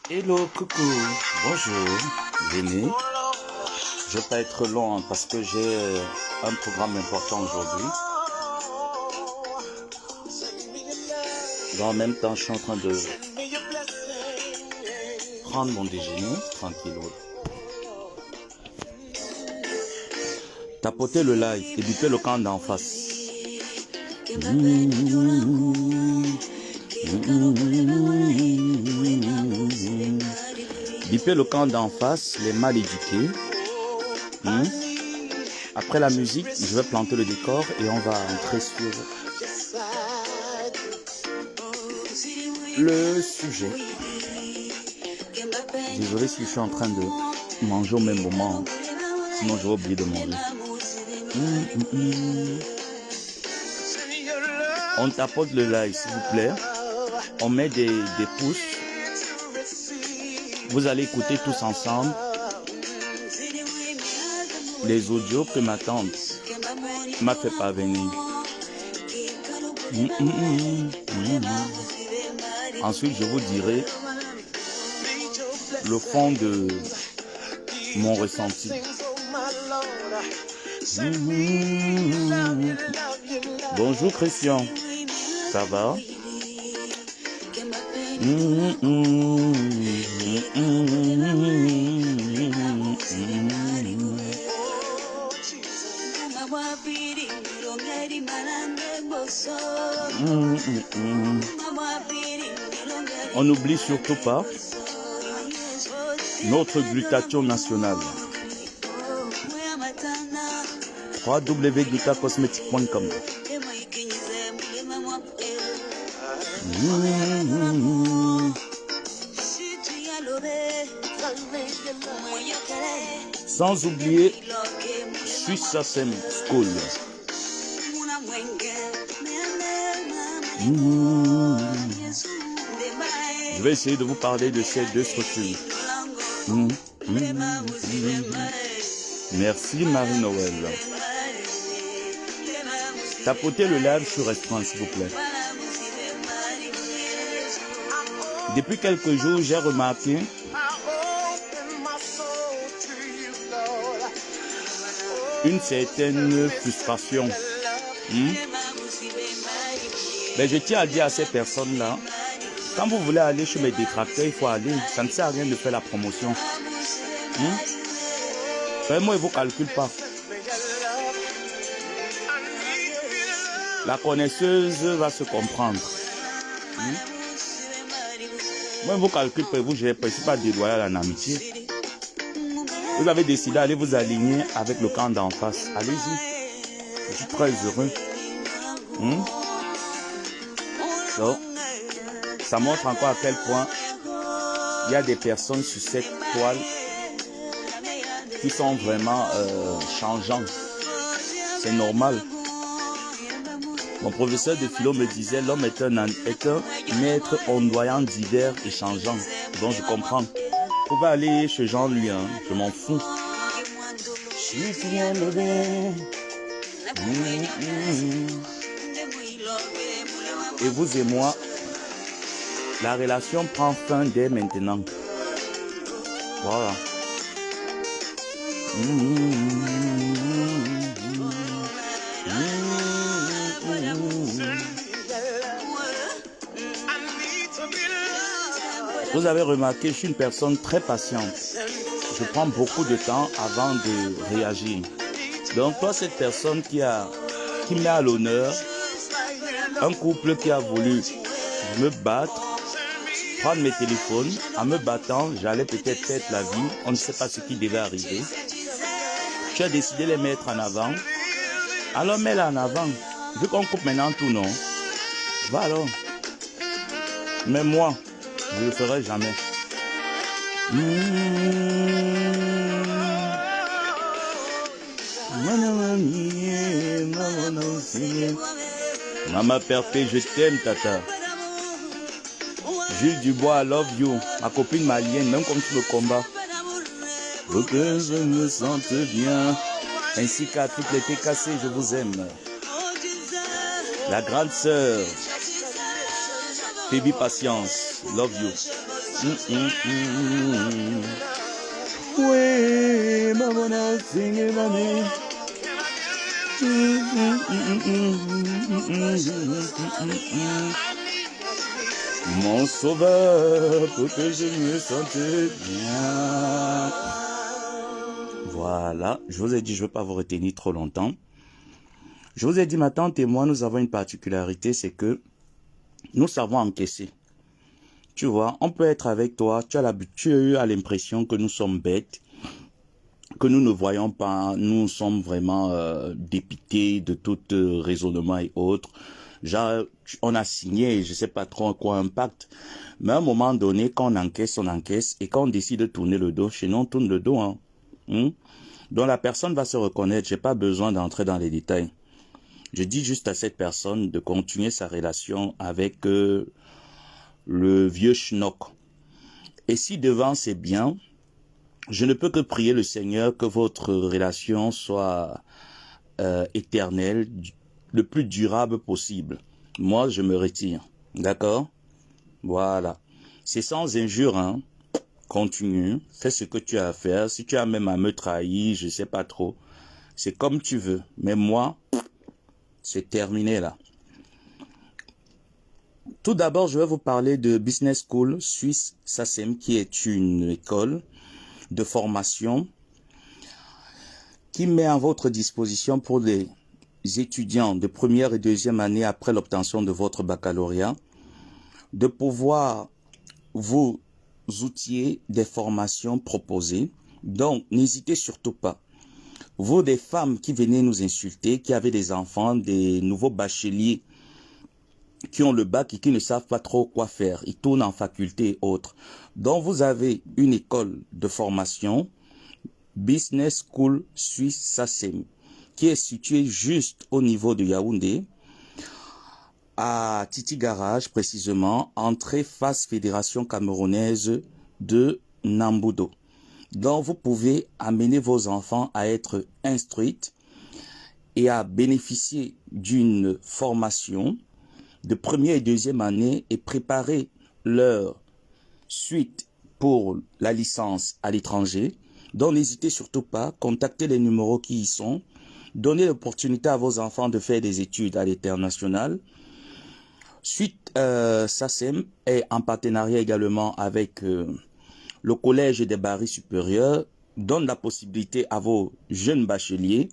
Hello, coucou, bonjour, venez. Je ne vais pas être long parce que j'ai un programme important aujourd'hui. En même temps, je suis en train de prendre mon déjeuner, tranquille. Tapotez le live et bipez le camp d'en face. Bipez le camp d'en face, les mal éduqués. Après la musique, je vais planter le décor et on va entrer sur le sujet. Désolé si je suis en train de manger au même moment, sinon je vais oublier de manger. On tapote le live s'il vous plaît. On met des pouces. Vous allez écouter tous ensemble les audios que ma tante m'a fait parvenir. Ensuite, je vous dirai le fond de mon ressenti. Bonjour Christian, ça va? On n'oublie surtout pas notre glutathion nationale. www.glutacosmetic.com. Sans oublier Suissasem School. Je vais essayer de vous parler de ces deux structures. Merci Marie-Noël. Tapotez le live sur restaurant s'il vous plaît. Depuis quelques jours, j'ai remarqué une certaine frustration. Mais je tiens à dire à ces personnes-là, quand vous voulez aller chez mes détracteurs, il faut aller. Ça ne sert à rien de faire la promotion. Vraiment, ils ne vous calculent pas. La connaisseuse va se comprendre. Moi, ils vous calculent pas, vous, je ne suis pas déloyal en amitié. Vous avez décidé d'aller vous aligner avec le camp d'en face. Allez-y. Je suis très heureux. Donc, ça montre encore à quel point il y a des personnes sur cette toile qui sont vraiment changeantes. C'est normal. Mon professeur de philo me disait l'homme est un être ondoyant, divers et changeant. Donc je comprends. Vous pouvez aller chez Jean-Louis, je m'en fous. Et vous et moi, la relation prend fin dès maintenant. Voilà. Vous avez remarqué, je suis une personne très patiente. Je prends beaucoup de temps avant de réagir. Donc, toi, cette personne qui met à l'honneur un couple qui a voulu me battre, prendre mes téléphones, en me battant, j'allais peut-être perdre la vie, on ne sait pas ce qui devait arriver. Tu as décidé de les mettre en avant, alors mets-les en avant. Vu qu'on coupe maintenant tout, non? Va alors. Mais moi, je ne le ferai jamais. Maman Perpé, je t'aime, tata. Jules Dubois, I love you. Ma copine malienne, même comme tu le combats. Pour que je me sente bien. Ainsi qu'à toutes les TKC, je vous aime. La grande sœur, Baby Patience, love you. Oui, maman, sing money. Mon sauveur, pour que je me sente bien. Voilà, je vous ai dit, je ne veux pas vous retenir trop longtemps. Je vous ai dit, ma tante et moi, nous avons une particularité, c'est que nous savons encaisser. Tu vois, on peut être avec toi, tu as l'impression que nous sommes bêtes, que nous ne voyons pas, nous sommes vraiment dépités de tout raisonnement et autres. Genre, on a signé, je sais pas trop quoi, un pacte. Mais à un moment donné, quand on encaisse. Et quand on décide de tourner le dos, chez nous, on tourne le dos. Hein. Donc la personne va se reconnaître. J'ai pas besoin d'entrer dans les détails. Je dis juste à cette personne de continuer sa relation avec le vieux schnock. Et si devant c'est bien, je ne peux que prier le Seigneur que votre relation soit éternelle, le plus durable possible. Moi, je me retire. D'accord? Voilà. C'est sans injure, hein. Continue. Fais ce que tu as à faire. Si tu as même à me trahir, je sais pas trop. C'est comme tu veux. Mais moi, c'est terminé là. Tout d'abord, je vais vous parler de Business School Suisse SACEM, qui est une école de formation qui met à votre disposition pour les étudiants de première et deuxième année après l'obtention de votre baccalauréat, de pouvoir vous outiller des formations proposées. Donc, n'hésitez surtout pas. Vous, des femmes qui venaient nous insulter, qui avaient des enfants, des nouveaux bacheliers, qui ont le bac et qui ne savent pas trop quoi faire. Ils tournent en faculté et autres. Donc, vous avez une école de formation, Business School Suisse SACEM, qui est située juste au niveau de Yaoundé, à Titi Garage précisément, entrée face Fédération camerounaise de Nambudo. Donc, vous pouvez amener vos enfants à être instruites et à bénéficier d'une formation de première et deuxième année et préparer leur suite pour la licence à l'étranger. Donc, n'hésitez surtout pas, contactez les numéros qui y sont, donnez l'opportunité à vos enfants de faire des études à l'international. Suite SACEM est en partenariat également avec le Collège des Barils supérieurs, donne la possibilité à vos jeunes bacheliers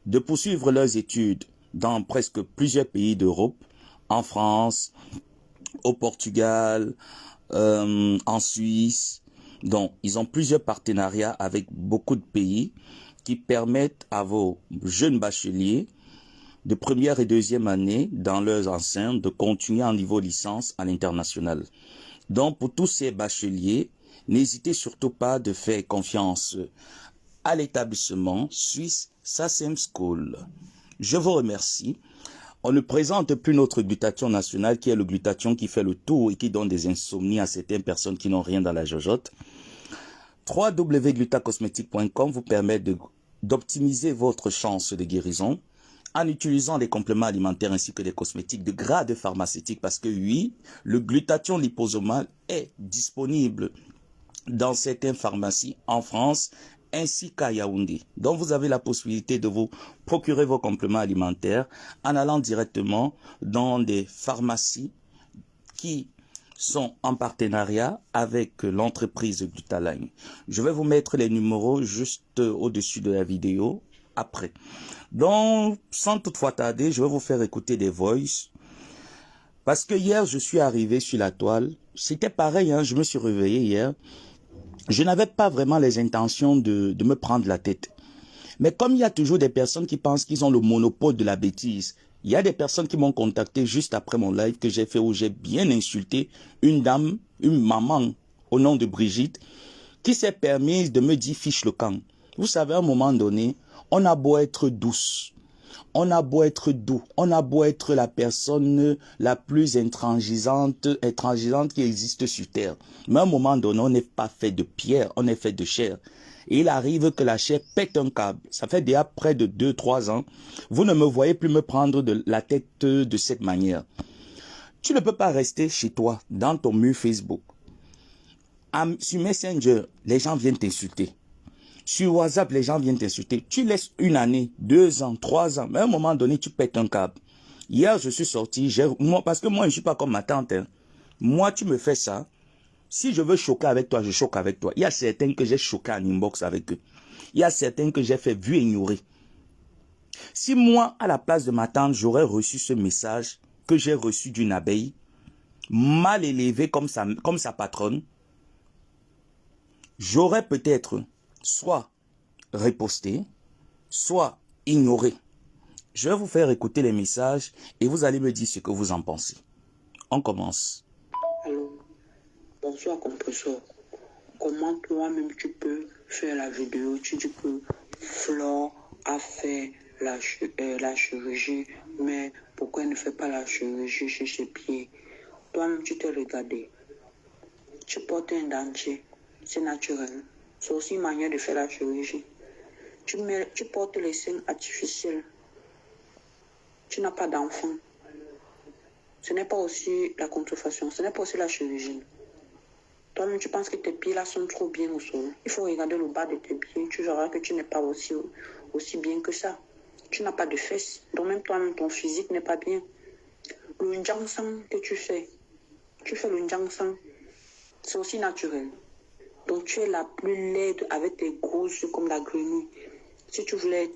de poursuivre leurs études dans presque plusieurs pays d'Europe, en France, au Portugal, en Suisse. Donc, ils ont plusieurs partenariats avec beaucoup de pays qui permettent à vos jeunes bacheliers de première et deuxième année dans leurs enceintes de continuer en niveau licence à l'international. Donc, pour tous ces bacheliers, n'hésitez surtout pas de faire confiance à l'établissement suisse SACEM School. Je vous remercie. On ne présente plus notre glutathion nationale qui est le glutathion qui fait le tour et qui donne des insomnies à certaines personnes qui n'ont rien dans la jojote. www.glutacosmétique.com vous permet d'optimiser votre chance de guérison en utilisant des compléments alimentaires ainsi que des cosmétiques de grade pharmaceutique parce que oui, le glutathion liposomal est disponible dans certaines pharmacies en France ainsi qu'à Yaoundé. Donc vous avez la possibilité de vous procurer vos compléments alimentaires en allant directement dans des pharmacies qui sont en partenariat avec l'entreprise Glutaline. Je vais vous mettre les numéros juste au-dessus de la vidéo après. Donc, sans toutefois tarder, je vais vous faire écouter des voices. Parce que hier, je suis arrivé sur la toile. C'était pareil, hein, je me suis réveillé hier. Je n'avais pas vraiment les intentions de me prendre la tête. Mais comme il y a toujours des personnes qui pensent qu'ils ont le monopole de la bêtise, il y a des personnes qui m'ont contacté juste après mon live que j'ai fait où j'ai bien insulté une dame, une maman au nom de Brigitte, qui s'est permise de me dire fiche le camp. Vous savez, à un moment donné, on a beau être douce, on a beau être doux, on a beau être la personne la plus intransigeante qui existe sur terre. Mais à un moment donné, on n'est pas fait de pierre, on est fait de chair. Et il arrive que la chair pète un câble. Ça fait déjà près de 2-3 ans. Vous ne me voyez plus me prendre de la tête de cette manière. Tu ne peux pas rester chez toi, dans ton mur Facebook. Sur Messenger, les gens viennent t'insulter. Sur WhatsApp, les gens viennent t'insulter. Tu laisses 1 année, 2 ans, 3 ans, mais à un moment donné, tu pètes un câble. Hier, je suis sorti, parce que moi, je ne suis pas comme ma tante. Hein. Moi, tu me fais ça. Si je veux choquer avec toi, je choque avec toi. Il y a certains que j'ai choqué en inbox avec eux. Il y a certains que j'ai fait vu et ignorer. Si moi, à la place de ma tante, j'aurais reçu ce message que j'ai reçu d'une abeille, mal élevée comme sa patronne, j'aurais peut-être soit riposté, soit ignoré. Je vais vous faire écouter les messages et vous allez me dire ce que vous en pensez. On commence. Allô, bonsoir compresseur. Comment toi-même tu peux faire la vidéo, tu dis que Flore a fait la chirurgie, mais pourquoi elle ne fait pas la chirurgie chez ses pieds? Toi-même tu t'es regardé. Tu portes un dentier, c'est naturel. C'est aussi une manière de faire la chirurgie. Tu portes les seins artificiels. Tu n'as pas d'enfant. Ce n'est pas aussi la contrefaçon, ce n'est pas aussi la chirurgie. Toi-même, tu penses que tes pieds là sont trop bien au sol. Il faut regarder le bas de tes pieds. Tu verras que tu n'es pas aussi bien que ça. Tu n'as pas de fesses. Donc même toi-même, ton physique n'est pas bien. Le njangsang que tu fais le njangsang, c'est aussi naturel. Donc tu es la plus laide avec tes gros yeux comme la grenouille. Si tu voulais,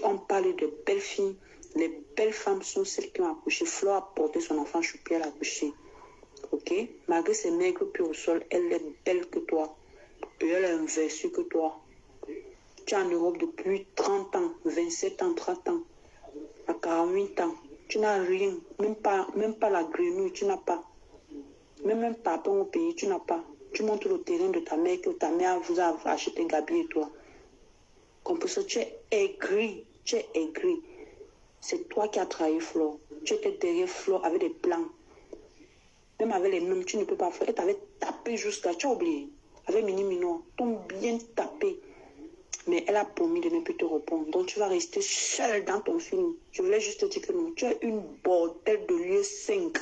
on parle de belles filles. Les belles femmes sont celles qui ont accouché. Flore a porté son enfant chez Pierre, elle a accouché. Ok? Malgré ses maigres pieds au sol, elle est belle que toi. Et elle est inversée que toi. Tu es en Europe depuis 30 ans, 27 ans, 30 ans, à 48 ans. Tu n'as rien, même pas la grenouille, tu n'as pas. Même papa au pays, tu n'as pas. Tu montes le terrain de ta mère, que ta mère vous a acheté Gabi et toi. Comme ça, tu es aigri, C'est toi qui as trahi Flore. Tu étais derrière Flore avec des plans. Même avec les mêmes, tu ne peux pas faire. Elle t'avait tapé jusqu'à... Tu as oublié. Avec Mini Mino, t'ont bien tapé. Mais elle a promis de ne plus te répondre. Donc tu vas rester seule dans ton film. Je voulais juste te dire que non. Tu es une bordelle de lieu 5.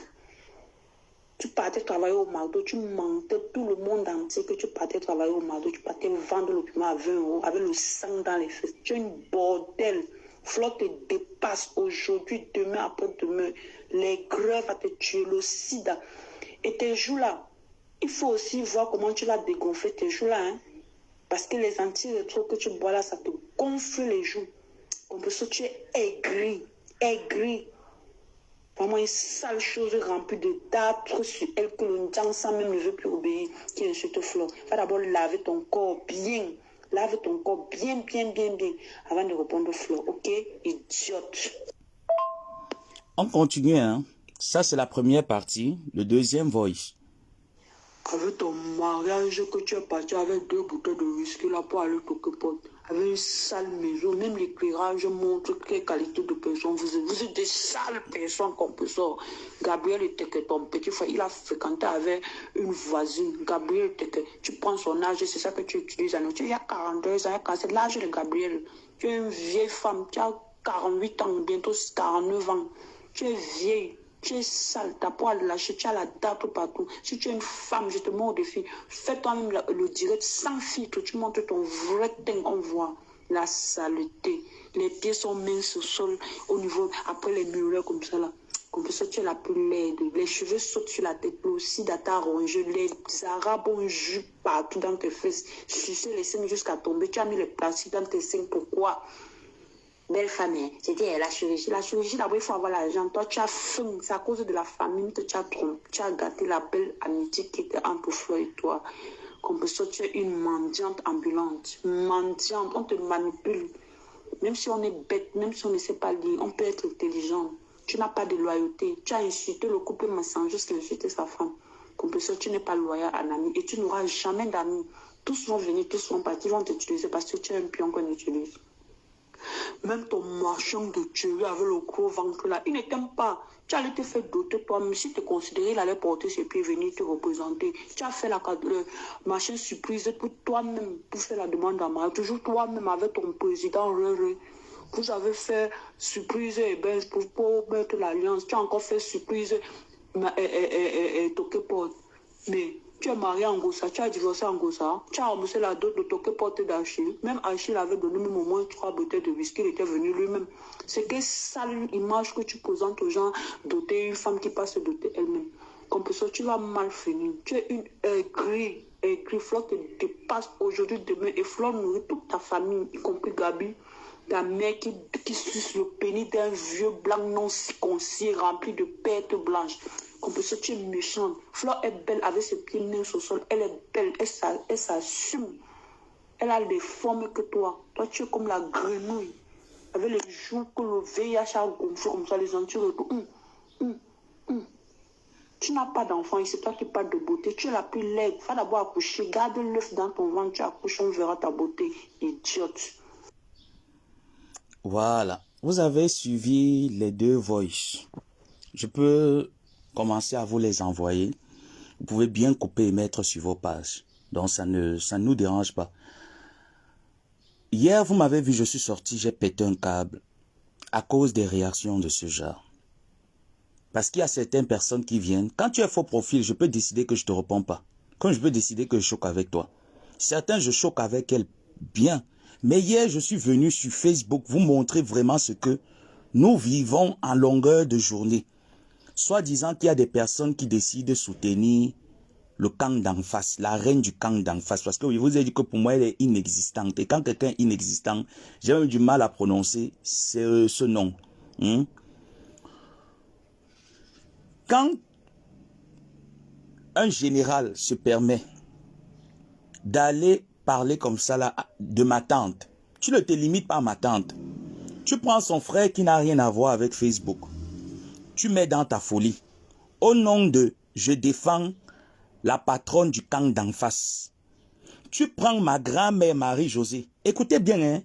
Tu partais travailler au McDo, tu mentais tout le monde entier que tu partais travailler au McDo. Tu partais vendre le piment à 20 € avec le sang dans les fesses. Tu es une bordelle. Flore te dépasse aujourd'hui, demain, après-demain. Les grèves vont te tuer, le sida. Et tes joues-là, il faut aussi voir comment tu l'as dégonflé tes joues-là. Hein? Parce que les anti-rétro que tu bois là, ça te gonfle les joues. Comme ça, tu es aigri. Vraiment une sale chose remplie de d'âtres sur elle que le Njangsang même ne veut plus obéir, qui insulte Flore. Va d'abord laver ton corps bien. Lave ton corps bien, avant de répondre Flore. Ok, idiote. On continue, hein. Ça, c'est la première partie. Le deuxième voice. Avec ton mariage que tu es parti avec 2 bouteilles de whisky là pour aller toquer porte. Avec une sale maison, même l'éclairage montre quelle qualité de personne vous êtes. Vous êtes des sales personnes comme ça. Gabriel était que ton petit frère, il a fréquenté avec une voisine. Gabriel était que tu prends son âge, c'est ça que tu utilises à nous. Il y a 42 ans, c'est l'âge de Gabriel. Tu es une vieille femme, tu as 48 ans, bientôt 49 ans. Tu es vieille. Tu es sale, t'as pas à lâcher, tu as la date partout. Si tu es une femme, je te mets au défi. Fais toi-même le direct sans filtre. Tu montres ton vrai teint, on voit la saleté. Les pieds sont minces au sol, au niveau, après les murets comme ça là. Comme ça, tu es la plus laide. Les cheveux sautent sur la tête, aussi d'ata rongé, les arabes ont jus partout dans tes fesses. Sucer les seins jusqu'à tomber. Tu as mis les plastiques dans tes seins, pourquoi? Belle famille, c'était la chirurgie. La chirurgie, d'abord, il faut avoir l'argent. Toi, tu as faim. C'est à cause de la famine que tu as trompé. Tu as gâté la belle amitié qui était entre Flore et toi. Comme ça, tu es une mendiante ambulante. Mendiante, on te manipule. Même si on est bête, même si on ne sait pas lire, on peut être intelligent. Tu n'as pas de loyauté. Tu as insulté le couple Massange jusqu'à insulter sa femme. Comme ça, tu n'es pas loyal à un ami. Et tu n'auras jamais d'amis. Tous vont venir, tous vont partir, ils vont t'utiliser parce que tu es un pion qu'on utilise. Même ton marchand de tuerie avec le gros ventre là, il ne t'aime pas. Tu allais te faire doter toi-même. Si tu considérais, il allait porter ses pieds, venir te représenter. Tu as fait la machin surprise pour toi-même, pour faire la demande à mariage. Toujours toi-même avec ton président Rere. Vous avez fait surprise et ben, pour mettre l'alliance. Tu as encore fait surprise toquer porte. Mais Tu es marié en Gossa, tu as divorcé en Gossa, tu as remboursé la dot de Toké porte d'Achille. Même Achille avait donné même au moins 3 bouteilles de whisky, il était venu lui-même. C'est que ça l'image que tu présentes aux gens, doter une femme qui passe doter elle-même. Comme pour ça, tu vas mal finir. Tu es une aigrie. Flore te dépasse aujourd'hui, demain. Et Flore nourrit toute ta famille, y compris Gabi. Ta mère qui suce le pénis d'un vieux blanc non circoncis rempli de pertes blanches. Comme pour ça, tu es méchante. Flore est belle avec ses pieds nus au sol. Elle est belle, elle s'assume. Elle a les formes que toi. Toi, tu es comme la grenouille. Avec les joues que le VIH a gonflé comme ça, les entours. Tu n'as pas d'enfant et c'est toi qui parles de beauté. Tu es la plus laide. Va d'abord accoucher. Garde l'œuf dans ton ventre. Tu accouches, on verra ta beauté. Idiote. Voilà. Vous avez suivi les 2 voices. Je peux commencer à vous les envoyer. Vous pouvez bien couper et mettre sur vos pages. Donc ça ne nous dérange pas. Hier, vous m'avez vu, je suis sorti, j'ai pété un câble à cause des réactions de ce genre. Parce qu'il y a certaines personnes qui viennent. Quand tu es faux profil, je peux décider que je ne te réponds pas. Comme je peux décider que je choque avec toi. Certains, je choque avec elles bien. Mais hier, je suis venu sur Facebook vous montrer vraiment ce que nous vivons en longueur de journée. Soit disant qu'il y a des personnes qui décident de soutenir le camp d'en face, la reine du camp d'en face. Parce que je vous ai dit que pour moi, elle est inexistante. Et quand quelqu'un est inexistant, j'ai même du mal à prononcer ce nom. Quand un général se permet d'aller parler comme ça là de ma tante, tu ne te limites pas à ma tante. Tu prends son frère qui n'a rien à voir avec Facebook. Tu mets dans ta folie. Au nom de « je défends la patronne du camp d'en face ». Tu prends ma grand-mère Marie-Josée. Écoutez bien, hein.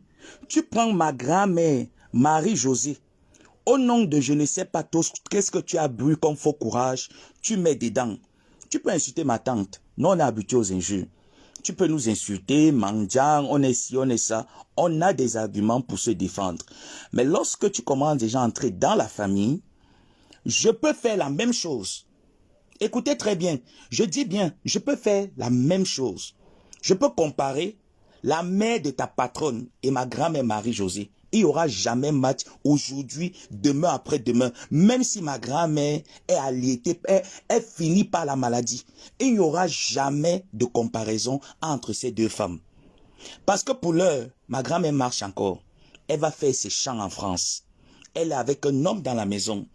Tu prends ma grand-mère Marie-Josée. Au nom de je ne sais pas tous, qu'est-ce que tu as bu comme faux courage, tu mets dedans. Tu peux insulter ma tante. Nous, on est habitués aux injures. Tu peux nous insulter, mendiant, on est ci, on est ça. On a des arguments pour se défendre. Mais lorsque tu commences déjà à entrer dans la famille, je peux faire la même chose. Écoutez très bien. Je dis bien, je peux faire la même chose. Je peux comparer la mère de ta patronne et ma grand-mère Marie-Josée. Il n'y aura jamais match aujourd'hui, demain, après-demain. Même si ma grand-mère est allaitée, elle finit par la maladie. Il n'y aura jamais de comparaison entre ces 2 femmes. Parce que pour l'heure, ma grand-mère marche encore. Elle va faire ses chants en France. Elle est avec un homme dans la maison.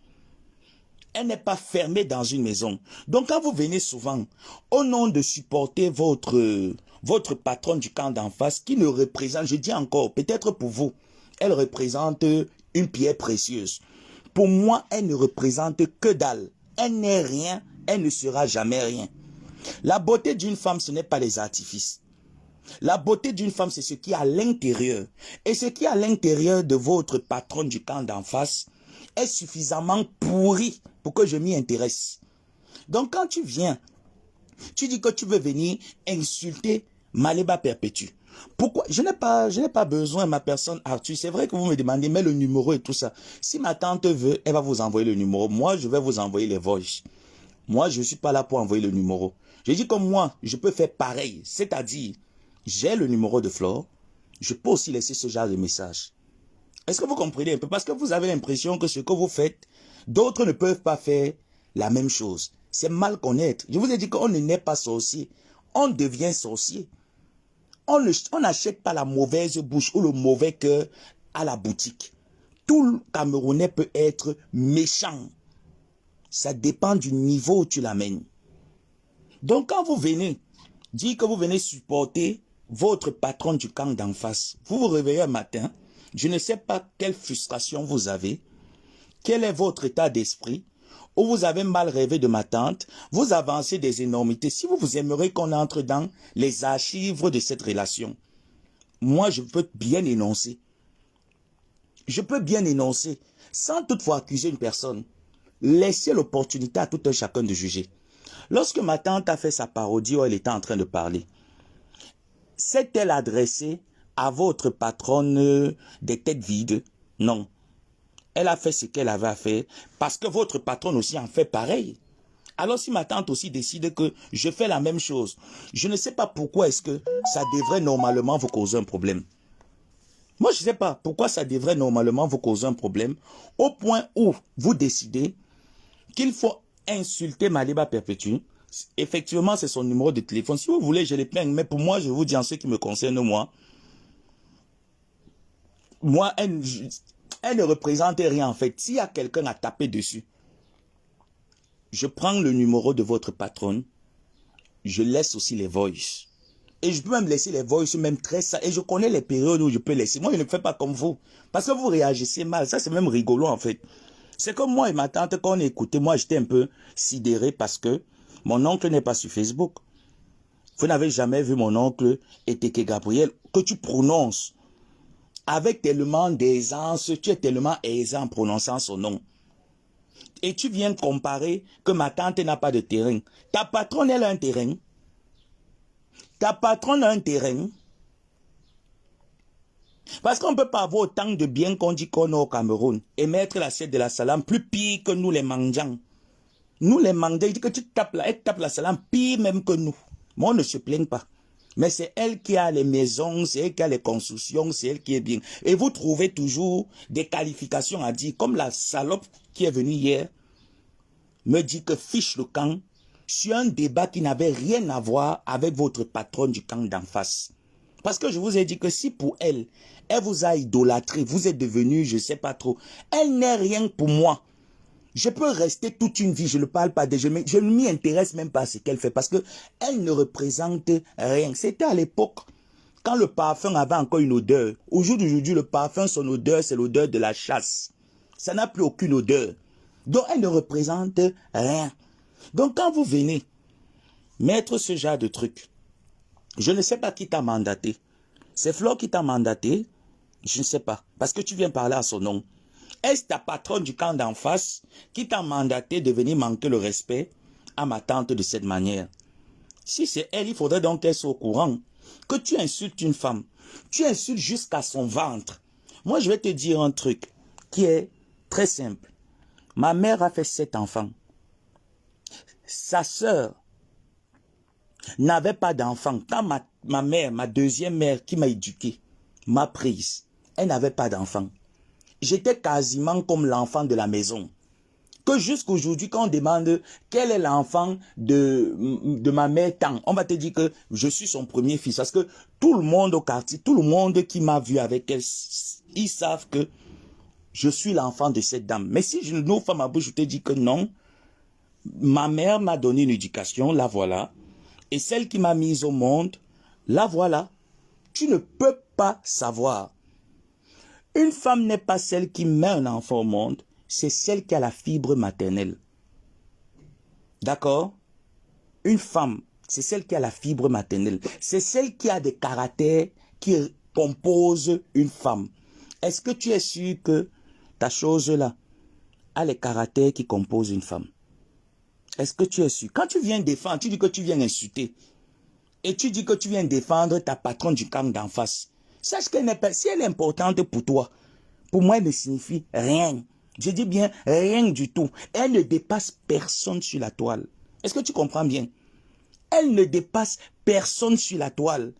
Elle n'est pas fermée dans une maison. Donc quand vous venez souvent, au nom de supporter votre patronne du camp d'en face, qui ne représente, je dis encore, peut-être pour vous, elle représente une pierre précieuse. Pour moi, elle ne représente que dalle. Elle n'est rien, elle ne sera jamais rien. La beauté d'une femme, ce n'est pas les artifices. La beauté d'une femme, c'est ce qui est à l'intérieur. Et ce qui est à l'intérieur de votre patronne du camp d'en face est suffisamment pourri pour que je m'y intéresse. Donc quand tu viens, tu dis que tu veux venir insulter Maléba Perpétue. Pourquoi? Je n'ai pas besoin, ma personne Arthur. C'est vrai que vous me demandez, mais le numéro et tout ça. Si ma tante veut, elle va vous envoyer le numéro. Moi, je vais vous envoyer les voices. Moi, je ne suis pas là pour envoyer le numéro. Je dis que moi, je peux faire pareil. C'est-à-dire, j'ai le numéro de Flore. Je peux aussi laisser ce genre de message. Est-ce que vous comprenez un peu? Parce que vous avez l'impression que ce que vous faites, d'autres ne peuvent pas faire la même chose. C'est mal connaître. Je vous ai dit qu'on ne naît pas sorcier. On devient sorcier. On n'achète pas la mauvaise bouche ou le mauvais cœur à la boutique. Tout le Camerounais peut être méchant. Ça dépend du niveau où tu l'amènes. Donc quand vous venez, dire que vous venez supporter votre patron du camp d'en face, vous vous réveillez un matin, je ne sais pas quelle frustration vous avez, quel est votre état d'esprit, ou vous avez mal rêvé de ma tante, vous avancez des énormités. Si vous aimeriez qu'on entre dans les archives de cette relation, moi je peux bien énoncer. Je peux bien énoncer, sans toutefois accuser une personne. Laissez l'opportunité à tout un chacun de juger. Lorsque ma tante a fait sa parodie où elle était en train de parler, s'est-elle adressée à votre patronne des têtes vides? Non. Elle a fait ce qu'elle avait à faire parce que votre patronne aussi en fait pareil. Alors si ma tante aussi décide que je fais la même chose, je ne sais pas pourquoi est-ce que ça devrait normalement vous causer un problème. Moi, je ne sais pas pourquoi ça devrait normalement vous causer un problème au point où vous décidez qu'il faut insulter Maliba Perpétue. Effectivement, c'est son numéro de téléphone. Si vous voulez, je les plains. Mais pour moi, je vous dis en ce qui me concerne, elle ne représente rien en fait. S'il y a quelqu'un à taper dessus, je prends le numéro de votre patronne, je laisse aussi les voice. Et je peux même laisser les voice même très ça. Et je connais les périodes où je peux laisser. Moi, je ne fais pas comme vous. Parce que vous réagissez mal. Ça, c'est même rigolo en fait. C'est comme moi et ma tante, quand on écoutait, moi j'étais un peu sidéré parce que mon oncle n'est pas sur Facebook. Vous n'avez jamais vu mon oncle Eteke Gabriel, que tu prononces avec tellement d'aisance, tu es tellement aisant en prononçant son nom. Et tu viens comparer que ma tante n'a pas de terrain. Ta patronne, elle a un terrain. Ta patronne a un terrain. Parce qu'on ne peut pas avoir autant de biens qu'on dit qu'on a au Cameroun et mettre l'assiette de la salam plus pire que nous les mendiants. Nous les mendiants, il dit que elle tape la salam pire même que nous. Moi, on ne se plaigne pas. Mais c'est elle qui a les maisons, c'est elle qui a les constructions, c'est elle qui est bien. Et vous trouvez toujours des qualifications à dire, comme la salope qui est venue hier, me dit que fiche le camp sur un débat qui n'avait rien à voir avec votre patronne du camp d'en face. Parce que je vous ai dit que si pour elle, elle vous a idolâtré, vous êtes devenu, je ne sais pas trop, elle n'est rien pour moi. Je peux rester toute une vie, je ne parle pas de je ne m'y intéresse même pas à ce qu'elle fait parce que elle ne représente rien. C'était à l'époque, quand le parfum avait encore une odeur. Au jour d'aujourd'hui, le parfum, son odeur, c'est l'odeur de la chasse. Ça n'a plus aucune odeur. Donc, elle ne représente rien. Donc, quand vous venez mettre ce genre de truc, je ne sais pas qui t'a mandaté. C'est Flo qui t'a mandaté, je ne sais pas, parce que tu viens parler à son nom. Est-ce ta patronne du camp d'en face qui t'a mandaté de venir manquer le respect à ma tante de cette manière? Si c'est elle, il faudrait donc qu'elle soit au courant que tu insultes une femme. Tu insultes jusqu'à son ventre. Moi, je vais te dire un truc qui est très simple. Ma mère a fait 7 enfants. Sa sœur n'avait pas d'enfant. Quand ma mère, ma deuxième mère qui m'a éduqué, m'a prise, elle n'avait pas d'enfant. J'étais quasiment comme l'enfant de la maison. Que jusqu'aujourd'hui, quand on demande quel est l'enfant de ma mère tant, on va te dire que je suis son premier fils. Parce que tout le monde au quartier, tout le monde qui m'a vu avec elle, ils savent que je suis l'enfant de cette dame. Mais si je n'ouvre pas ma bouche, je te dis que non. Ma mère m'a donné une éducation, la voilà. Et celle qui m'a mise au monde, la voilà. Tu ne peux pas savoir. Une femme n'est pas celle qui met un enfant au monde, c'est celle qui a la fibre maternelle. D'accord? Une femme, c'est celle qui a la fibre maternelle. C'est celle qui a des caractères qui composent une femme. Est-ce que tu es sûr que ta chose-là a les caractères qui composent une femme? Est-ce que tu es sûr? Quand tu viens défendre, tu dis que tu viens insulter. Et tu dis que tu viens défendre ta patronne du camp d'en face. Sache qu'elle n'est pas, si elle est importante pour toi, pour moi, elle ne signifie rien. Je dis bien rien du tout. Elle ne dépasse personne sur la toile. Est-ce que tu comprends bien? Elle ne dépasse personne sur la toile.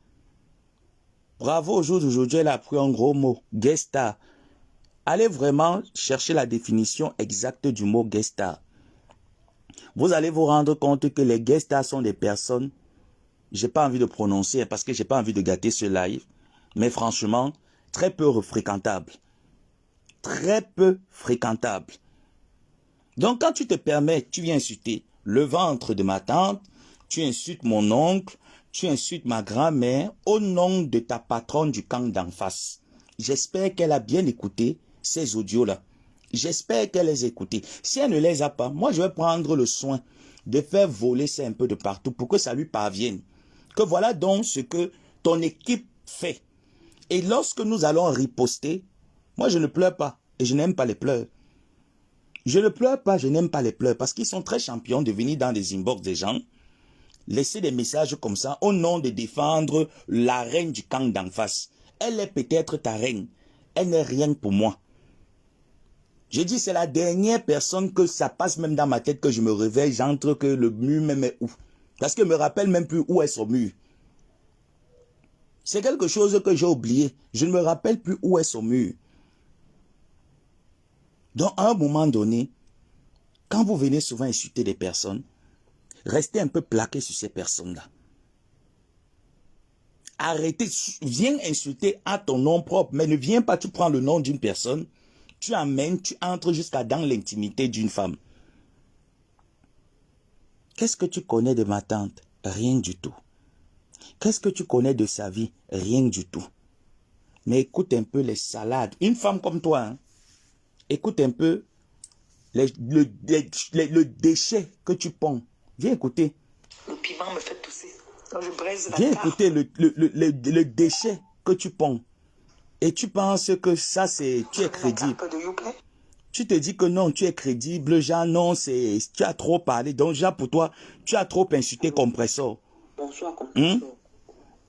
Bravo, au jour d'aujourd'hui, elle a appris un gros mot, guest star. Allez vraiment chercher la définition exacte du mot guest star. Vous allez vous rendre compte que les guest stars sont des personnes, j'ai pas envie de prononcer parce que j'ai pas envie de gâter ce live, mais franchement, très peu fréquentables. Très peu fréquentables. Donc quand tu te permets, tu viens insulter le ventre de ma tante, tu insultes mon oncle, tu insultes ma grand-mère au nom de ta patronne du camp d'en face. J'espère qu'elle a bien écouté ces audios-là. J'espère qu'elle les a écoutés. Si elle ne les a pas, moi je vais prendre le soin de faire voler ça un peu de partout pour que ça lui parvienne. Que voilà donc ce que ton équipe fait. Et lorsque nous allons riposter, moi je ne pleure pas et je n'aime pas les pleurs. Je ne pleure pas, je n'aime pas les pleurs parce qu'ils sont très champions de venir dans les inbox des gens, laisser des messages comme ça au nom de défendre la reine du camp d'en face. Elle est peut-être ta reine, elle n'est rien pour moi. J'ai dit, c'est la dernière personne que ça passe même dans ma tête que je me réveille, j'entre que le mur même est où. Parce que je me rappelle même plus où est son mur. C'est quelque chose que j'ai oublié. Je ne me rappelle plus où est son mur. Donc, à un moment donné, quand vous venez souvent insulter des personnes, restez un peu plaqué sur ces personnes-là. Arrêtez, viens insulter à ton nom propre, mais ne viens pas, tu prends le nom d'une personne, tu amènes, tu entres jusqu'à dans l'intimité d'une femme. Qu'est-ce que tu connais de ma tante? Rien du tout. Qu'est-ce que tu connais de sa vie? Rien du tout. Mais écoute un peu les salades. Une femme comme toi, hein, écoute un peu le déchet que tu ponds. Viens écouter. Le piment me fait tousser. Donc je braise la Viens tarte. écouter le déchet que tu ponds. Et tu penses que ça, c'est, tu es crédible. Tu te dis que non, tu es crédible. Genre, non, tu as trop parlé. Donc, genre, pour toi, tu as trop insulté Compressor. Bonsoir, Compressor.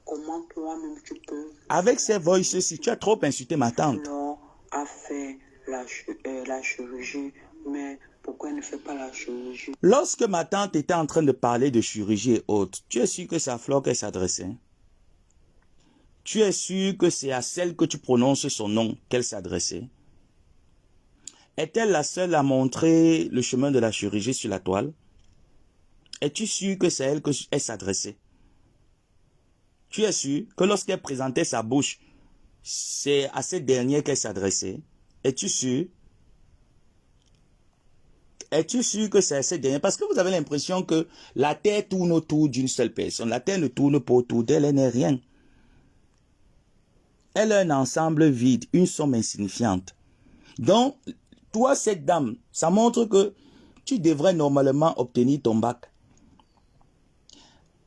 Comment toi-même tu peux... Avec ces voices-ci, tu as trop insulté ma tante. Flore a fait la chirurgie, mais pourquoi elle ne fait pas la chirurgie? Lorsque ma tante était en train de parler de chirurgie et autres, tu es sûr que c'est à Flore qu'elle s'adressait? Tu es sûr que c'est à celle que tu prononces son nom qu'elle s'adressait? Est-elle la seule à montrer le chemin de la chirurgie sur la toile? Es-tu sûr que c'est elle qu'elle s'adressait? Tu es sûr que lorsqu'elle présentait sa bouche, c'est à cette dernière qu'elle s'adressait? Es-tu sûr? Es-tu sûr que c'est à cette dernière? Parce que vous avez l'impression que la terre tourne autour d'une seule personne. La terre ne tourne pas autour d'elle, elle n'est rien. Elle est un ensemble vide, une somme insignifiante. Donc, toi, cette dame, ça montre que tu devrais normalement obtenir ton bac.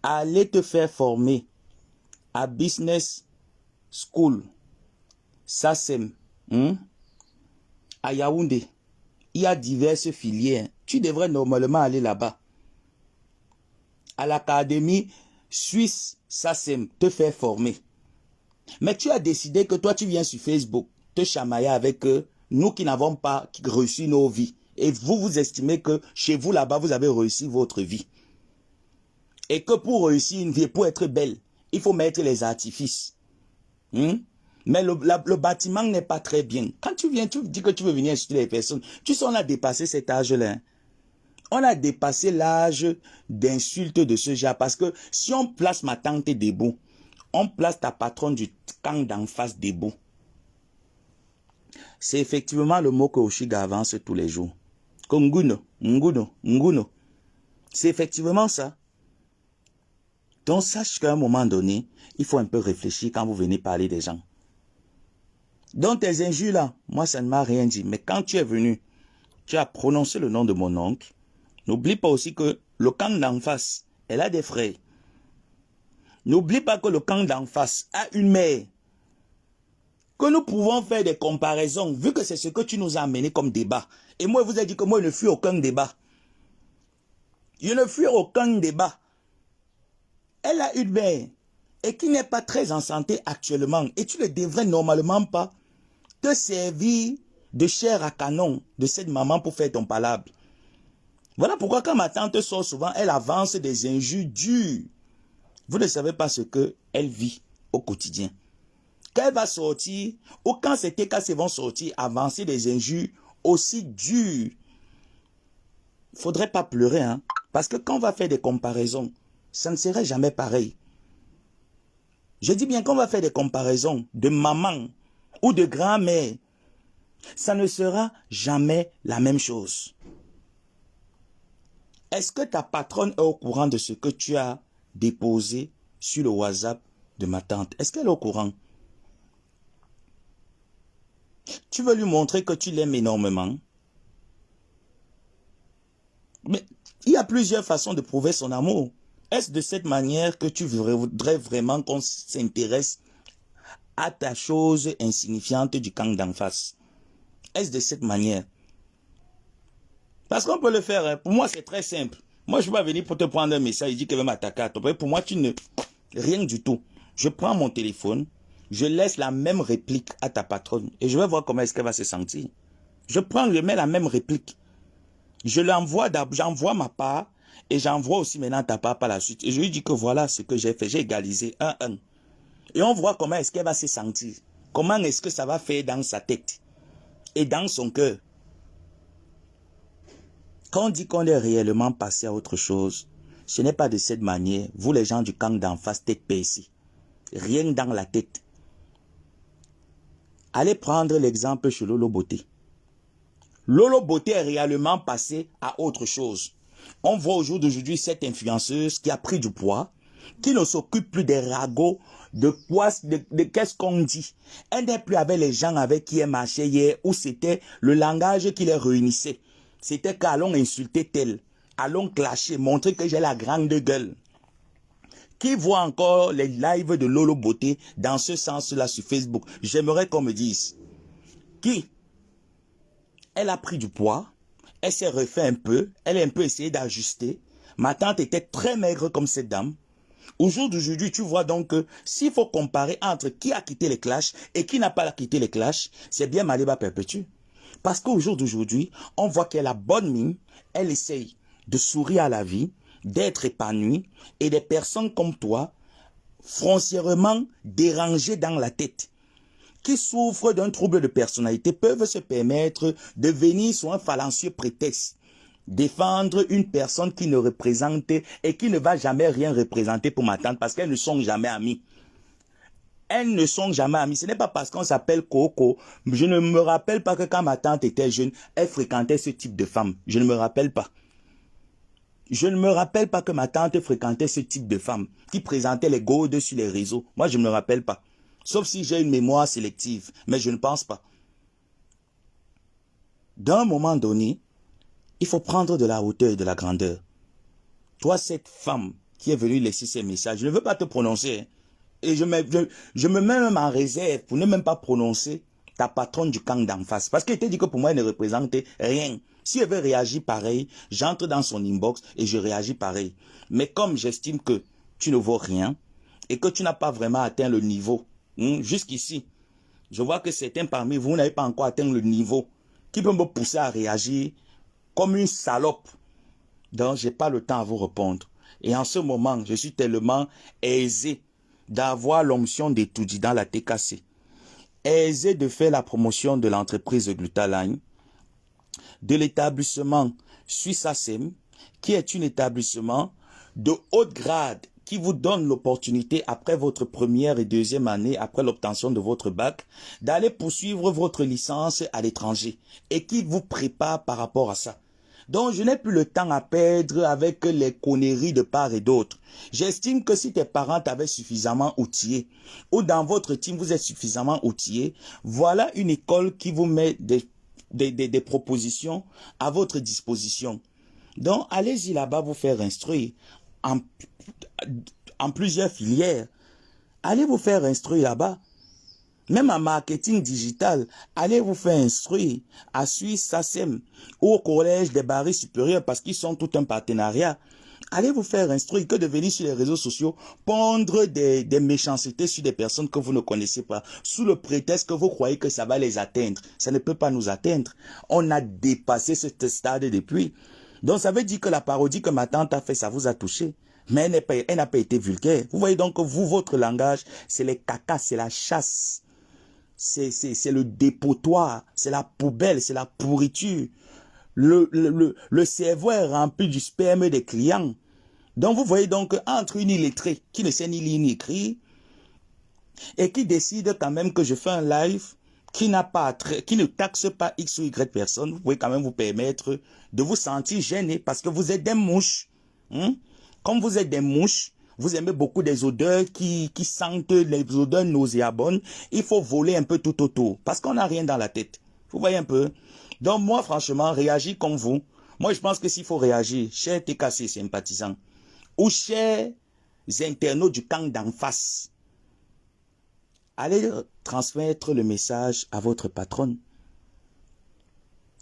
Aller te faire former à Business School, SACEM, à Yaoundé. Il y a diverses filières. Tu devrais normalement aller là-bas. À l'Académie Suisse SACEM, te faire former. Mais tu as décidé que toi, tu viens sur Facebook te chamailler avec nous qui n'avons pas reçu nos vies. Et vous, vous estimez que chez vous, là-bas, vous avez réussi votre vie. Et que pour réussir une vie, pour être belle, il faut mettre les artifices. Mais le bâtiment n'est pas très bien. Quand tu viens, tu dis que tu veux venir insulter les personnes. Tu sais, on a dépassé cet âge-là. On a dépassé l'âge d'insulte de ce genre. Parce que si on place ma tante debout, on place ta patronne du camp d'en face debout. C'est effectivement le mot que Oshiga avance tous les jours. Konguno, nguno, nguno. C'est effectivement ça. Donc sache qu'à un moment donné, il faut un peu réfléchir quand vous venez parler des gens. Donc tes injures là, moi ça ne m'a rien dit. Mais quand tu es venu, tu as prononcé le nom de mon oncle. N'oublie pas aussi que le camp d'en face, elle a des frères. N'oublie pas que le camp d'en face a une mère. Que nous pouvons faire des comparaisons, vu que c'est ce que tu nous as amené comme débat. Et moi, je vous ai dit que moi, je ne fuis aucun débat. Je ne fuis aucun débat. Elle a une mère et qui n'est pas très en santé actuellement. Et tu ne devrais normalement pas te servir de chair à canon de cette maman pour faire ton palabre. Voilà pourquoi quand ma tante sort souvent, elle avance des injures dures. Vous ne savez pas ce qu'elle vit au quotidien. Quand elle va sortir, ou quand ces TKC vont sortir, avancer des injures aussi dures. Il ne faudrait pas pleurer, hein. Parce que quand on va faire des comparaisons, ça ne serait jamais pareil. Je dis bien qu'on va faire des comparaisons de maman ou de grand-mère. Ça ne sera jamais la même chose. Est-ce que ta patronne est au courant de ce que tu as déposé sur le WhatsApp de ma tante? Est-ce qu'elle est au courant? Tu veux lui montrer que tu l'aimes énormément. Mais il y a plusieurs façons de prouver son amour. Est-ce de cette manière que tu voudrais vraiment qu'on s'intéresse à ta chose insignifiante du camp d'en face? Est-ce de cette manière? Parce qu'on peut le faire. Hein. Pour moi, c'est très simple. Moi, je ne vais pas venir pour te prendre un message et dire qu'elle va m'attaquer à toi. Pour moi, rien du tout. Je prends mon téléphone, je laisse la même réplique à ta patronne et je vais voir comment est-ce qu'elle va se sentir. Je mets la même réplique. J'envoie ma part et j'envoie aussi maintenant ta part par la suite. Et je lui dis que voilà ce que j'ai fait. J'ai égalisé 1-1. Et on voit comment est-ce qu'elle va se sentir. Comment est-ce que ça va faire dans sa tête et dans son cœur. Quand on dit qu'on est réellement passé à autre chose, ce n'est pas de cette manière. Vous les gens du camp d'en face, tête baissée. Rien dans la tête. Allez prendre l'exemple chez Lolo Beauté. Lolo Beauté est réellement passé à autre chose. On voit au jour d'aujourd'hui cette influenceuse qui a pris du poids, qui ne s'occupe plus des ragots, de quoi, de qu'est-ce qu'on dit. Elle n'est plus avec les gens avec qui elle marchait hier, où c'était le langage qui les réunissait. C'était qu'allons insulter tel, allons clasher, montrer que j'ai la grande gueule. Qui voit encore les lives de Lolo Beauté dans ce sens-là sur Facebook? J'aimerais qu'on me dise. Qui? Elle a pris du poids, elle s'est refait un peu, elle a un peu essayé d'ajuster. Ma tante était très maigre comme cette dame. Au jour d'aujourd'hui, tu vois donc que s'il faut comparer entre qui a quitté les clashs et qui n'a pas quitté les clashs, c'est bien Maliba Perpétue. Parce qu'au jour d'aujourd'hui, on voit qu'elle a bonne mine, elle essaye de sourire à la vie, d'être épanouie, et des personnes comme toi, foncièrement dérangées dans la tête, qui souffrent d'un trouble de personnalité, peuvent se permettre de venir sur un fallacieux prétexte, défendre une personne qui ne représente et qui ne va jamais rien représenter pour ma tante, parce qu'elles ne sont jamais amies. Elles ne sont jamais amies. Ce n'est pas parce qu'on s'appelle Coco. Je ne me rappelle pas que quand ma tante était jeune, elle fréquentait ce type de femme. Je ne me rappelle pas. Je ne me rappelle pas que ma tante fréquentait ce type de femme qui présentait les gourdes sur les réseaux. Moi, je ne me rappelle pas. Sauf si j'ai une mémoire sélective. Mais je ne pense pas. D'un moment donné, il faut prendre de la hauteur et de la grandeur. Toi, cette femme qui est venue laisser ces messages, je ne veux pas te prononcer. Hein. Et je me mets même en réserve pour ne même pas prononcer ta patronne du camp d'en face. Parce qu'elle t'a dit que pour moi, elle ne représentait rien. Si elle veut réagir pareil, j'entre dans son inbox et je réagis pareil. Mais comme j'estime que tu ne vaux rien et que tu n'as pas vraiment atteint le niveau, jusqu'ici, je vois que certains parmi vous n'avez pas encore atteint le niveau qui peut me pousser à réagir comme une salope. Donc, je n'ai pas le temps à vous répondre. Et en ce moment, je suis tellement aisé d'avoir l'onction d'étudier dans la TKC, aisé de faire la promotion de l'entreprise Glutaline, de l'établissement Suisse ASEM, qui est un établissement de haute grade qui vous donne l'opportunité, après votre première et deuxième année, après l'obtention de votre bac, d'aller poursuivre votre licence à l'étranger et qui vous prépare par rapport à ça. Donc, je n'ai plus le temps à perdre avec les conneries de part et d'autre. J'estime que si tes parents t'avaient suffisamment outillé, ou dans votre team, vous êtes suffisamment outillé, voilà une école qui vous met des propositions à votre disposition. Donc, allez-y là-bas vous faire instruire en plusieurs filières. Allez vous faire instruire là-bas. Même en marketing digital, allez vous faire instruire à Suisse ASEM ou au Collège des Barreaux supérieurs parce qu'ils sont tout un partenariat. Allez vous faire instruire que de venir sur les réseaux sociaux pondre des méchancetés sur des personnes que vous ne connaissez pas, sous le prétexte que vous croyez que ça va les atteindre. Ça ne peut pas nous atteindre. On a dépassé ce stade depuis. Donc ça veut dire que la parodie que ma tante a fait, ça vous a touché. Mais elle n'a pas été vulgaire. Vous voyez donc que vous, votre langage, c'est les cacas, c'est la chasse. C'est le dépotoir, c'est la poubelle, c'est la pourriture. Le cerveau est rempli du sperme des clients. Donc vous voyez donc entre une illettrée qui ne sait ni lire ni écrire et qui décide quand même que je fais un live qui ne taxe pas X ou Y personne, vous pouvez quand même vous permettre de vous sentir gêné parce que vous êtes des mouches. Comme vous êtes des mouches, vous aimez beaucoup des odeurs qui sentent les odeurs nauséabondes. Il faut voler un peu tout autour parce qu'on n'a rien dans la tête. Vous voyez un peu? Donc moi, franchement, réagis comme vous. Moi, je pense que s'il faut réagir, chers TKC sympathisants ou chers internautes du camp d'en face, allez transmettre le message à votre patronne.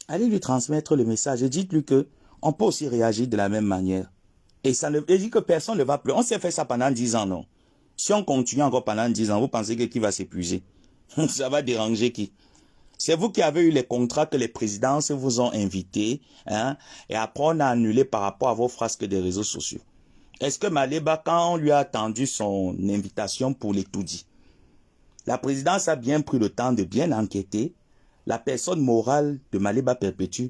Allez lui transmettre le message et dites-lui que on peut aussi réagir de la même manière. Et ça ne veut dire que personne ne va plus. On s'est fait ça pendant 10 ans, non? Si on continue encore pendant 10 ans, vous pensez que qui va s'épuiser? Ça va déranger qui? C'est vous qui avez eu les contrats que les présidences vous ont invités, hein, et après on a annulé par rapport à vos frasques des réseaux sociaux. Est-ce que Maléba, quand on lui a attendu son invitation pour l'étoudie, la présidence a bien pris le temps de bien enquêter, la personne morale de Maléba Perpétue,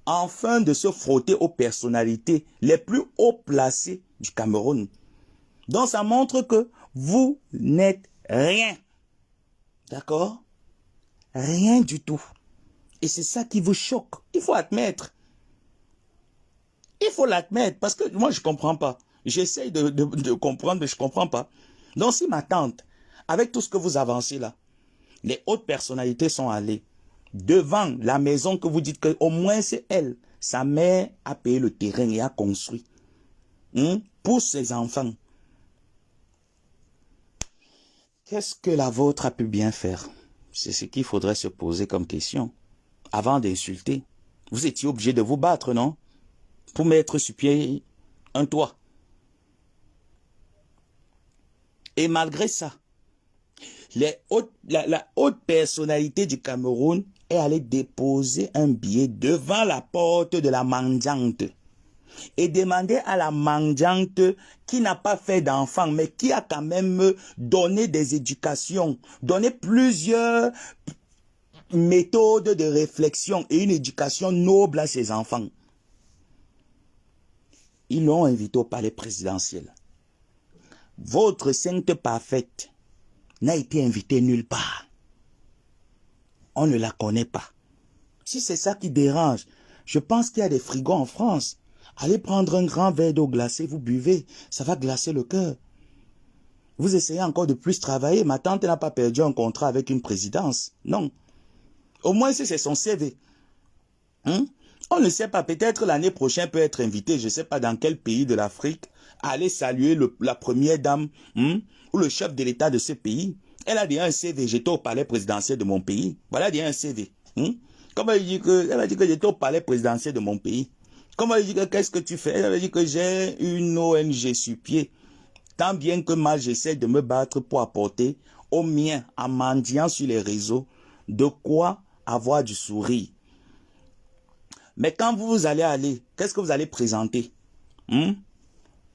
afin de se frotter aux personnalités les plus haut placées du Cameroun. Donc ça montre que vous n'êtes rien. D'accord? Rien du tout. Et c'est ça qui vous choque. Il faut admettre. Il faut l'admettre parce que moi je ne comprends pas. J'essaye de comprendre mais je ne comprends pas. Donc si ma tante, avec tout ce que vous avancez là, les hautes personnalités sont allées devant la maison que vous dites qu'au moins c'est elle, sa mère a payé le terrain et a construit pour ses enfants. Qu'est-ce que la vôtre a pu bien faire? C'est ce qu'il faudrait se poser comme question. Avant d'insulter, vous étiez obligé de vous battre, non? Pour mettre sur pied un toit. Et malgré ça, la haute personnalité du Cameroun est allée déposer un billet devant la porte de la mendiante et demander à la mendiante qui n'a pas fait d'enfant, mais qui a quand même donné des éducations, donné plusieurs méthodes de réflexion et une éducation noble à ses enfants. Ils l'ont invité au palais présidentiel. Votre sainte parfaite n'a été invitée nulle part. On ne la connaît pas. Si c'est ça qui dérange, je pense qu'il y a des frigos en France. Allez prendre un grand verre d'eau glacée, vous buvez, ça va glacer le cœur. Vous essayez encore de plus travailler. Ma tante n'a pas perdu un contrat avec une présidence. Non. Au moins si c'est son CV. On ne sait pas, peut-être l'année prochaine peut être invité, je ne sais pas dans quel pays de l'Afrique, à aller saluer la première dame ou le chef de l'État de ce pays. Elle a dit un CV, j'étais au palais présidentiel de mon pays. Voilà, elle a dit un CV. Comment elle dit que, elle a dit que j'étais au palais présidentiel de mon pays. Comment elle dit que qu'est-ce que tu fais? Elle a dit que j'ai une ONG sur pied. Tant bien que mal, j'essaie de me battre pour apporter aux miens, en mendiant sur les réseaux, de quoi avoir du sourire. Mais quand vous allez aller, qu'est-ce que vous allez présenter? Vous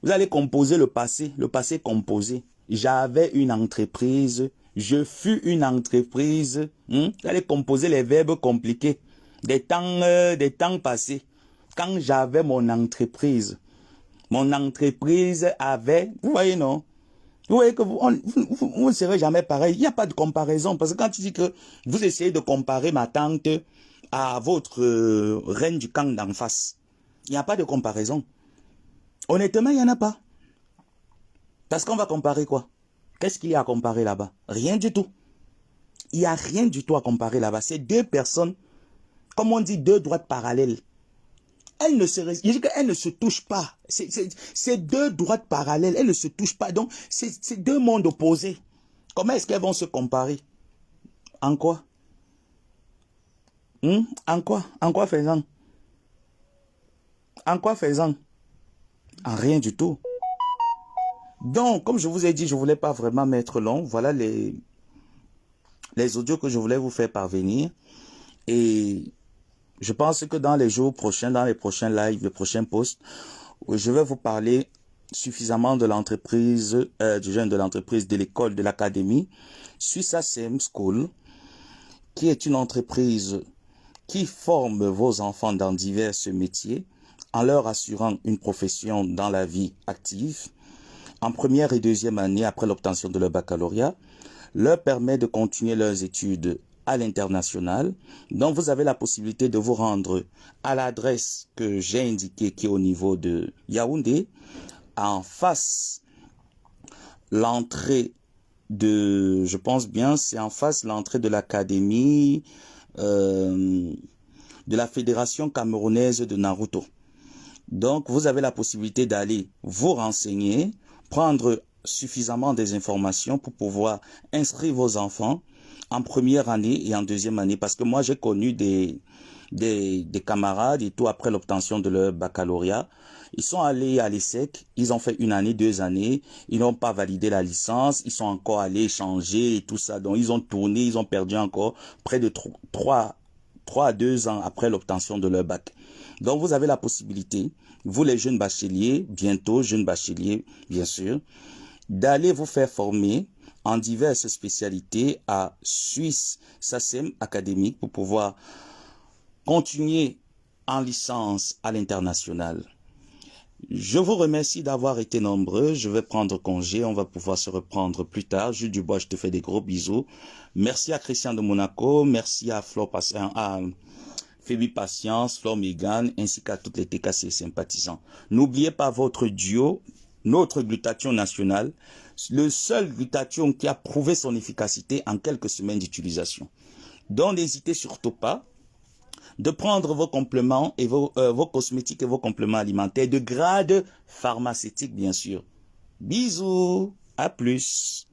allez composer le passé composé. J'avais une entreprise, je fus une entreprise. Vous allez composer les verbes compliqués des temps passés. Quand j'avais mon entreprise avait, vous voyez non? Vous voyez que vous ne serez jamais pareil. Il n'y a pas de comparaison. Parce que quand tu dis que vous essayez de comparer ma tante à votre reine du camp d'en face, il n'y a pas de comparaison. Honnêtement, il n'y en a pas. Parce qu'on va comparer quoi? Qu'est-ce qu'il y a à comparer là-bas? Rien du tout. Il n'y a rien du tout à comparer là-bas. C'est deux personnes, comme on dit, deux droites parallèles. Elles ne se touchent pas. C'est deux droites parallèles. Elles ne se touchent pas. Donc, c'est deux mondes opposés. Comment est-ce qu'elles vont se comparer? En quoi? En quoi? En quoi faisant? En quoi faisant? En rien du tout. Donc, comme je vous ai dit, je ne voulais pas vraiment mettre long. Voilà les audios que je voulais vous faire parvenir. Et je pense que dans les jours prochains, dans les prochains lives, les prochains posts, je vais vous parler suffisamment de l'entreprise, du jeune de l'entreprise, de l'école, de l'académie, Suissa Same School, qui est une entreprise qui forme vos enfants dans divers métiers, en leur assurant une profession dans la vie active, en première et deuxième année après l'obtention de leur baccalauréat, leur permet de continuer leurs études à l'international. Donc, vous avez la possibilité de vous rendre à l'adresse que j'ai indiquée qui est au niveau de Yaoundé. En face, l'entrée de, je pense bien, c'est en face l'entrée de l'académie de la Fédération camerounaise de Naruto. Donc, vous avez la possibilité d'aller vous renseigner, prendre suffisamment des informations pour pouvoir inscrire vos enfants en première année et en deuxième année. Parce que moi, j'ai connu des camarades et tout après l'obtention de leur baccalauréat. Ils sont allés à l'ESSEC, ils ont fait 1 année, 2 années, ils n'ont pas validé la licence, ils sont encore allés changer et tout ça. Donc, ils ont tourné, ils ont perdu encore près de 3 à 2 ans après l'obtention de leur bac. Donc, vous avez la possibilité, vous les jeunes bacheliers, bientôt jeunes bacheliers, bien sûr, d'aller vous faire former en diverses spécialités à Suisse SACEM académique pour pouvoir continuer en licence à l'international. Je vous remercie d'avoir été nombreux. Je vais prendre congé. On va pouvoir se reprendre plus tard. Jules Dubois, je te fais des gros bisous. Merci à Christian de Monaco. Merci à Phoebe Patience, Flore Megan, ainsi qu'à toutes les TKC sympathisants. N'oubliez pas votre duo, notre glutathion national, le seul glutathion qui a prouvé son efficacité en quelques semaines d'utilisation. Donc, n'hésitez surtout pas de prendre vos compléments et vos cosmétiques et vos compléments alimentaires de grade pharmaceutique, bien sûr. Bisous, à plus.